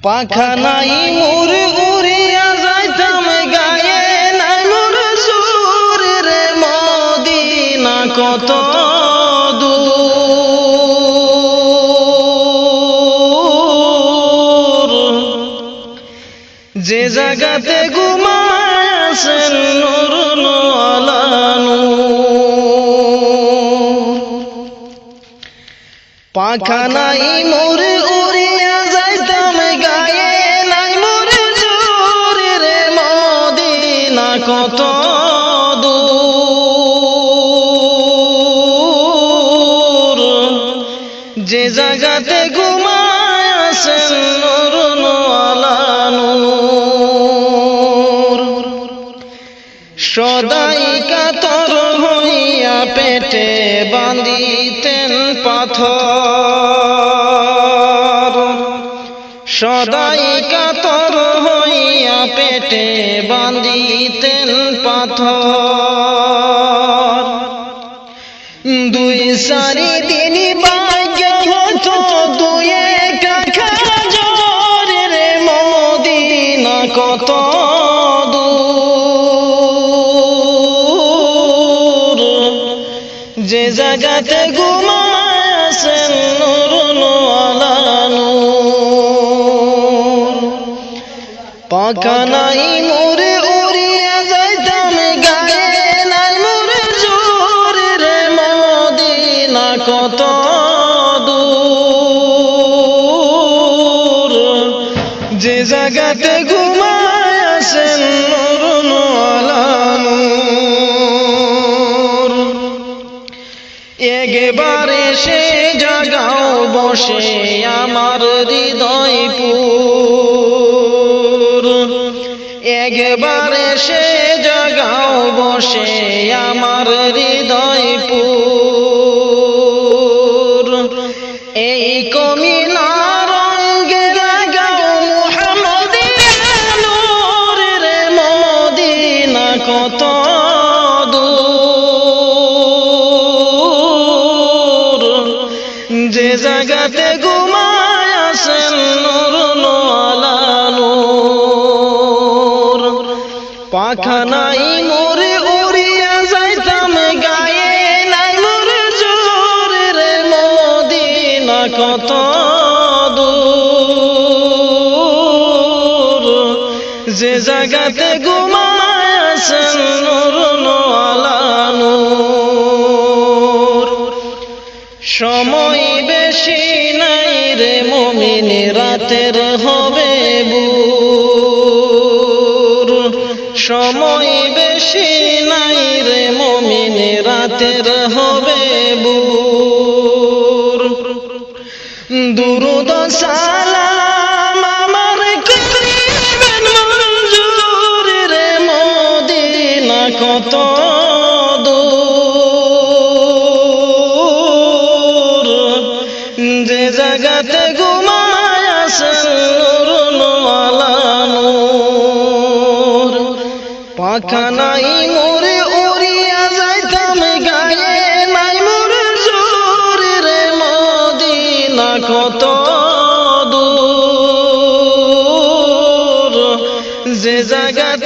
পাখা নাই মোর উড়িয়া যাইতাম গায়ে নাই মোর সুর রে মদিনা কত দূর যে জায়গাতে ঘুমায় আছেন নূর আলা নূর পাখা নাই মোর উড়িয়া যাইতাম গায়ে নাই মোর জোর রে মদিনা কত দূর যে জায়গাতে ঘুমায় আছেন নূর আলা নূর সদাই কাতর হইয়া পেটে বাঁধিতেন পাথর সদাই কাতর হইয়া পেটে বাঁধিতেন পাথর দুই সারি দিন ভাগ্য হতো দুই কাখা জোর রে মদিনা কত দূর যে জায়গাতে ঘুমায় আছেন নূর আলা নূর পাখা নাই মোর উড়িয়া যাইতাম গায়ে নাই মোর জোর রে মদিনা কত দূর যে জায়গাতে ঘুমায় আছেন নূর আলা নূর একবারে সে জাগাও বসে আমার হৃদয়পুর একবারে সে জাগাও বসে আমার হৃদয়পুর এই কমিনার রঙে জাগাও মুহাম্মদিয়া নূর রে মদিনা কত দূর যে জায়গাতে ঘুমায় আছেন নূর আলা নূর পাখা নাই মোর উড়িয়া যাইতাম গায়ে নাই মোর জোর রে মদিনা কত দূর যে জায়গাতে ঘুমায় আছেন নূর আলা নূর সময় বেশি নাই রে মুমিন রাতের হবে ভোর সময় বেশি নাই রে মুমিন রাতের হবে ভোর দুরূদ সালাম আমার করিবেন মঞ্জুর রে মদিনা কত দূর যে জায়গাতে ঘুমায় আছেন নূর আলা নূর পাখা নাই মোর উড়িয়া যাইতাম গায়ে নাই মোর জোর রে মদিনা কত দূর যে জায়গাতে